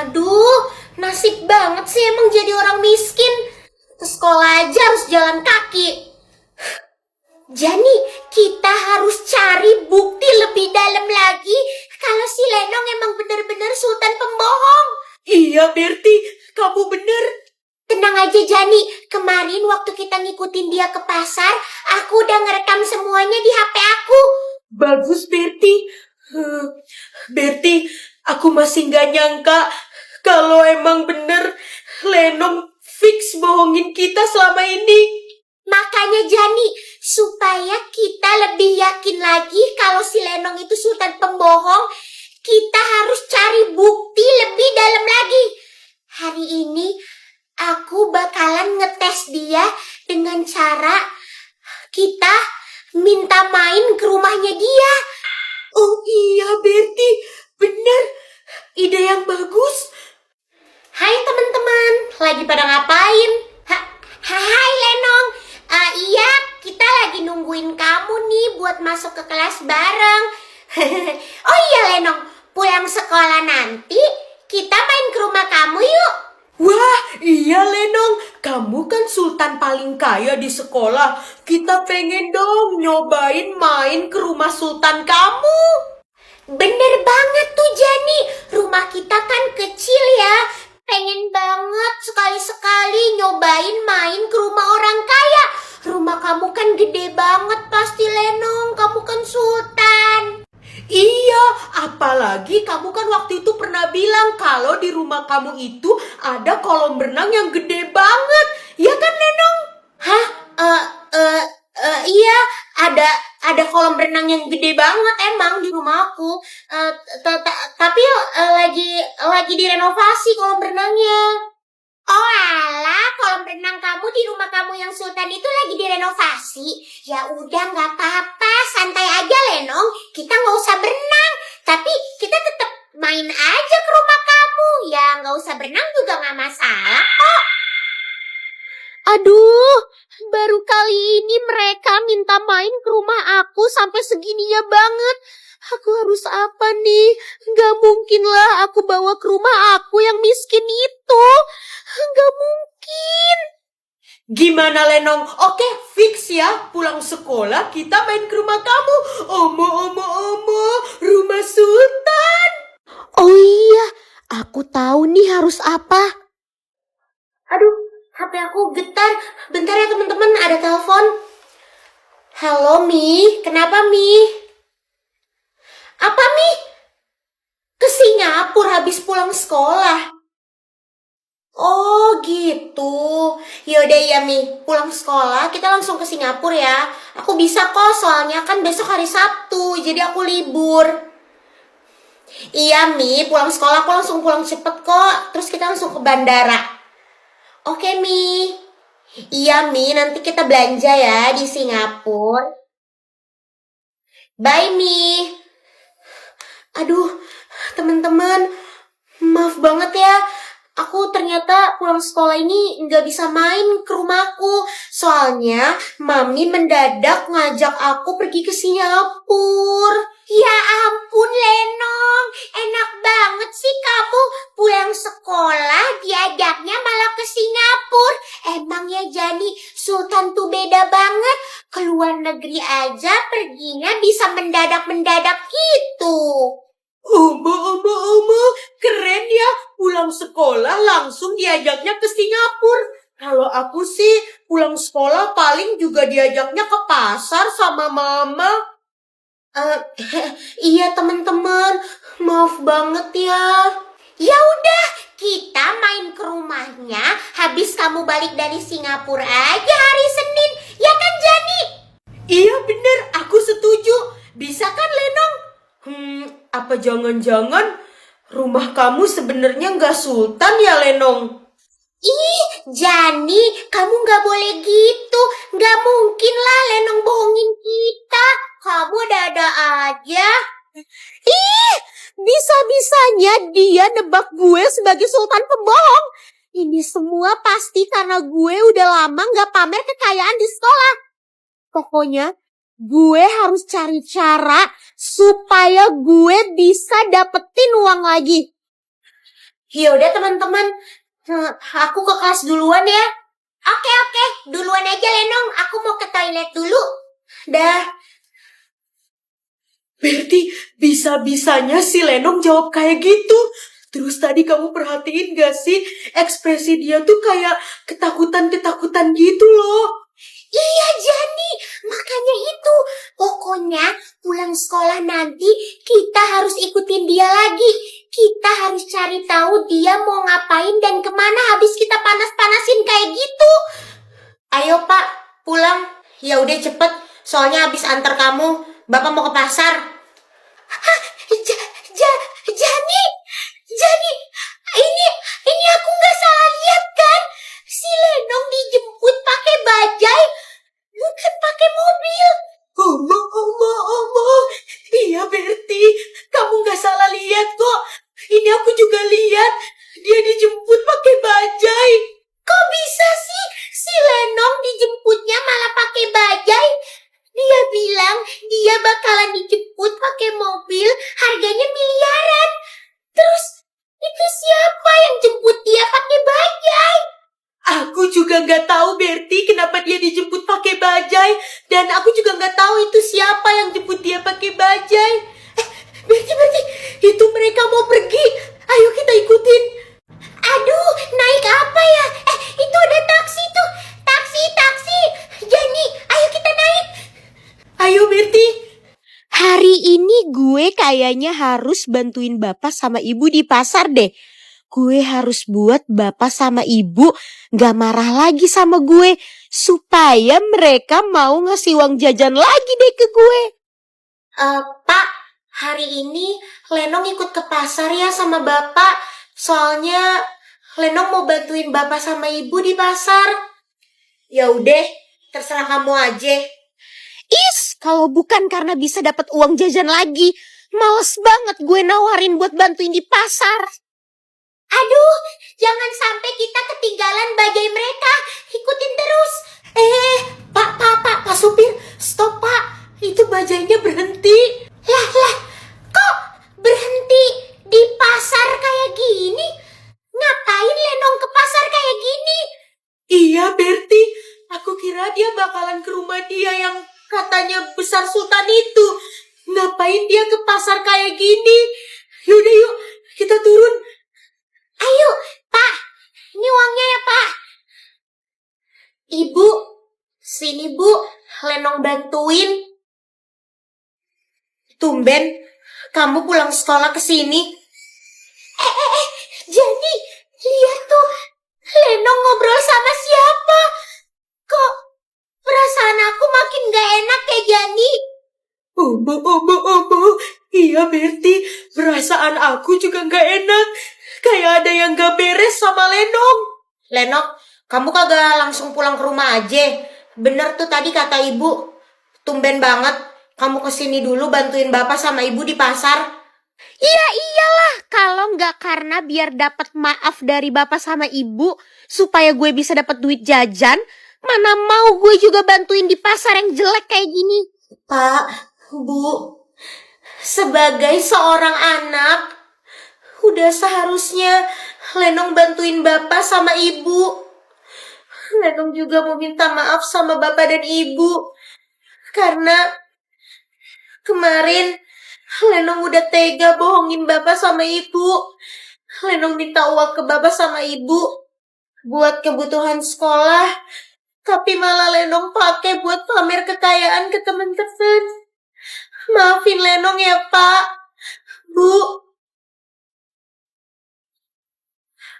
Aduh, nasib banget sih emang jadi orang miskin. Ke sekolah aja harus jalan kaki. Jadi kita harus cari bukti lebih dalam lagi kalau si Lenong emang benar-benar sultan pembohong. Iya, Berti, kamu bener. Tenang aja Jani, kemarin waktu kita ngikutin dia ke pasar, aku udah ngerekam semuanya di HP aku. Bagus, Berti. Berti, aku masih gak nyangka kalau emang bener Lenong fix bohongin kita selama ini. Makanya Jani, supaya kita lebih yakin lagi kalau si Lenong itu sultan pembohong, kita harus cari bukti lebih dalam lagi. Hari ini aku bakalan ngetes dia dengan cara kita minta main ke rumahnya dia. Oh iya, Berti, bener. Ide yang bagus. Hai teman-teman, lagi pada ngapain? Hai Lenong. Iya, kita lagi nungguin kamu nih buat masuk ke kelas bareng. Oh iya Lenong, pulang sekolah nanti kita main ke rumah kamu yuk. Wah, iya Lenong. Kamu kan sultan paling kaya di sekolah. Kita pengen dong nyobain main ke rumah sultan kamu. Bener banget tuh Jani, rumah kita kan kecil ya. Pengen banget sekali-sekali nyobain main ke rumah orang kaya. Rumah kamu kan gede banget pasti Lenong, kamu kan sultan. Iya, apalagi kamu kan waktu itu pernah bilang kalau di rumah kamu itu ada kolam renang yang gede banget. Ya kan, Lenong? Hah? Iya, ada kolam renang yang gede banget emang di rumahku. Tapi lagi direnovasi kolam renangnya. Oh alah, kolam renang kamu di rumah kamu yang sultan itu lagi direnovasi. Ya udah nggak apa-apa, santai aja Lenong. Kita nggak usah berenang, tapi kita tetap main aja ke rumah kamu. Ya nggak usah berenang juga nggak masalah kok. Aduh, baru kali ini mereka minta main ke rumah aku sampai segininya banget. Aku harus apa nih? Gak mungkin lah aku bawa ke rumah aku yang miskin itu. Gak mungkin. Gimana, Lenong? Oke, fix ya. Pulang sekolah kita main ke rumah kamu. Omo, rumah sultan. Oh iya, aku tahu nih harus apa. Aduh, HP aku getar. Bentar ya teman-teman, ada telepon. Halo Mi, kenapa Mi? Apa Mi? Ke Singapura habis pulang sekolah. Oh gitu. Yaudah ya Mi, pulang sekolah kita langsung ke Singapura ya. Aku bisa kok, soalnya kan besok hari Sabtu, jadi aku libur. Iya Mi, pulang sekolah aku langsung pulang cepet kok. Terus kita langsung ke bandara. Oke Mi. Iya Mi, nanti kita belanja ya di Singapura. Bye Mi. Aduh, teman-teman, maaf banget ya. Aku ternyata pulang sekolah ini nggak bisa main ke rumahku. Soalnya Mami mendadak ngajak aku pergi ke Singapura. Ya ampun Lenong, enak banget sih kamu pulang sekolah diajaknya malah ke Singapura. Emang ya Jani, Sultan tuh beda banget. Keluar negeri aja perginya bisa mendadak-mendadak gitu. Omo, keren ya. Pulang sekolah langsung diajaknya ke Singapura. Kalau aku sih pulang sekolah paling juga diajaknya ke pasar sama mama. Iya teman-teman, maaf banget ya. Ya udah, kita main ke rumahnya habis kamu balik dari Singapura aja hari Senin. Ya kan Jani? Iya bener, aku setuju. Bisa kan Lenong? Apa jangan-jangan rumah kamu sebenarnya nggak sultan ya Lenong? Ih, Jani, kamu gak boleh gitu. Gak mungkin lah Lenong bohongin kita. Kamu ada-ada aja. Ih, bisa-bisanya dia nebak gue sebagai sultan pembohong. Ini semua pasti karena gue udah lama gak pamer kekayaan di sekolah. Pokoknya gue harus cari cara supaya gue bisa dapetin uang lagi. Yaudah teman-teman, aku ke kelas duluan ya. Oke, duluan aja Lenong, aku mau ke toilet dulu. Dah. Berarti bisa-bisanya si Lenong jawab kayak gitu. Terus tadi kamu perhatiin gak sih ekspresi dia tuh kayak ketakutan-ketakutan gitu loh. Iya Jani, makanya itu. Pokoknya pulang sekolah nanti kita harus ikutin dia lagi. Kita harus cari tahu dia mau ngapain dan kemana habis kita panas-panasin kayak gitu. Ayo Pak, pulang. Ya udah cepet, soalnya habis antar kamu, Bapak mau ke pasar. Hah, Jani, ini aku nggak salah lihat kan? Si Lenong dijemput pakai bajai, bukan pakai mobil. Omong. Iya Berti, kamu gak salah lihat kok. Ini aku juga lihat, dia dijemput pakai bajai. Kok bisa sih si Lenong dijemputnya malah pakai bajai? Dia bilang dia bakalan dijemput pakai mobil, harganya miliaran. Terus itu siapa yang jemput dia pakai bajai? Aku juga gak tahu Berti kenapa dia dijemput pakai bajai. Dan aku juga gak tahu itu siapa yang jemput dia pakai bajai. Berti, itu mereka mau pergi. Ayo kita ikutin. Aduh, naik apa ya? Itu ada taksi tuh. Taksi. Jani, ayo kita naik. Ayo Berti. Hari ini gue kayaknya harus bantuin bapak sama ibu di pasar deh. Gue harus buat bapak sama ibu gak marah lagi sama gue. Supaya mereka mau ngasih uang jajan lagi deh ke gue. Pak, hari ini Lenong ikut ke pasar ya sama Bapak. Soalnya Lenong mau bantuin Bapak sama Ibu di pasar. Ya udah, terserah kamu aja. Kalau bukan karena bisa dapat uang jajan lagi, males banget gue nawarin buat bantuin di pasar. Aduh, jangan sampai kita ketinggalan bajai mereka. Ikutin terus. Pak supir, stop Pak. Itu bajainya berhenti. Lah, kok berhenti di pasar kayak gini? Ngapain Lenong ke pasar kayak gini? Iya Berti, aku kira dia bakalan ke rumah dia yang katanya besar sultan itu. Ngapain dia ke pasar kayak gini? Yaudah yuk, kita turun. Ayo, Pak. Ini uangnya ya, Pak. Ibu, sini Bu. Lenong bantuin. Tumben, kamu pulang sekolah ke sini. Jani, lihat tuh. Lenong ngobrol sama siapa? Kok perasaan aku makin gak enak ya, Jani? Omo. Iya Berti, perasaan aku juga gak enak. Kayak ada yang gak beres sama Lenong. Lenong, kamu kagak langsung pulang ke rumah aja. Bener tuh tadi kata ibu. Tumben banget, kamu kesini dulu bantuin bapak sama ibu di pasar. Iya iyalah, kalau nggak karena biar dapat maaf dari bapak sama ibu supaya gue bisa dapat duit jajan, mana mau gue juga bantuin di pasar yang jelek kayak gini. Pak, Bu, sebagai seorang anak, udah seharusnya Lenong bantuin bapak sama ibu. Lenong juga mau minta maaf sama bapak dan ibu. Karena kemarin Lenong udah tega bohongin bapak sama ibu. Lenong minta uang ke bapak sama ibu buat kebutuhan sekolah. Tapi malah Lenong pakai buat pamer kekayaan ke teman-teman. Maafin Lenong ya Pak, Bu.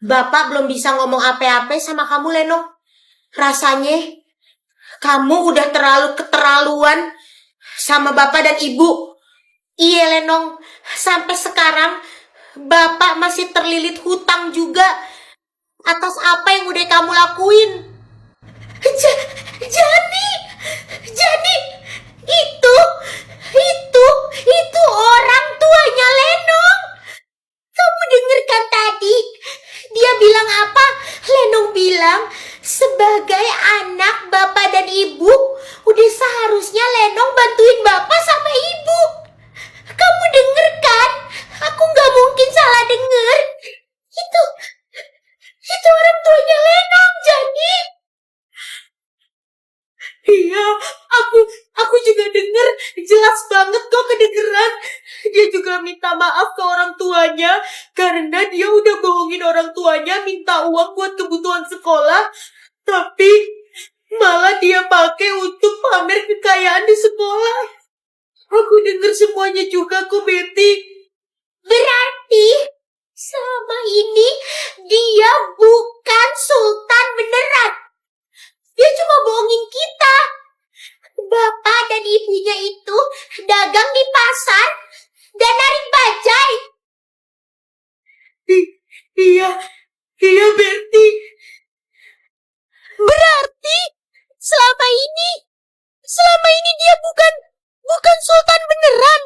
Bapak belum bisa ngomong apa-apa sama kamu Lenong. Rasanya kamu udah terlalu keterlaluan sama bapak dan ibu. Iya Lenong, sampai sekarang bapak masih terlilit hutang juga atas apa yang udah kamu lakuin. Jadi itu orang tuanya Lenong. Kamu dengarkan tadi dia bilang apa? Lenong bilang sebagai anak bapak dan ibu udah seharusnya Lenong bantuin bapak sama ibu. Kamu denger kan? Aku gak mungkin salah denger. juga minta maaf ke orang tuanya karena dia udah bohongin orang tuanya minta uang buat kebutuhan sekolah, tapi malah dia pakai untuk pamer kekayaan di sekolah. Aku dengar semuanya juga kok, Betty. Berarti selama ini dia bukan sultan beneran. Dia cuma bohongin kita. Bapak dan ibunya itu dagang di pasar dan narik bajai. Iya, iya Betty. Berarti selama ini dia bukan sultan beneran.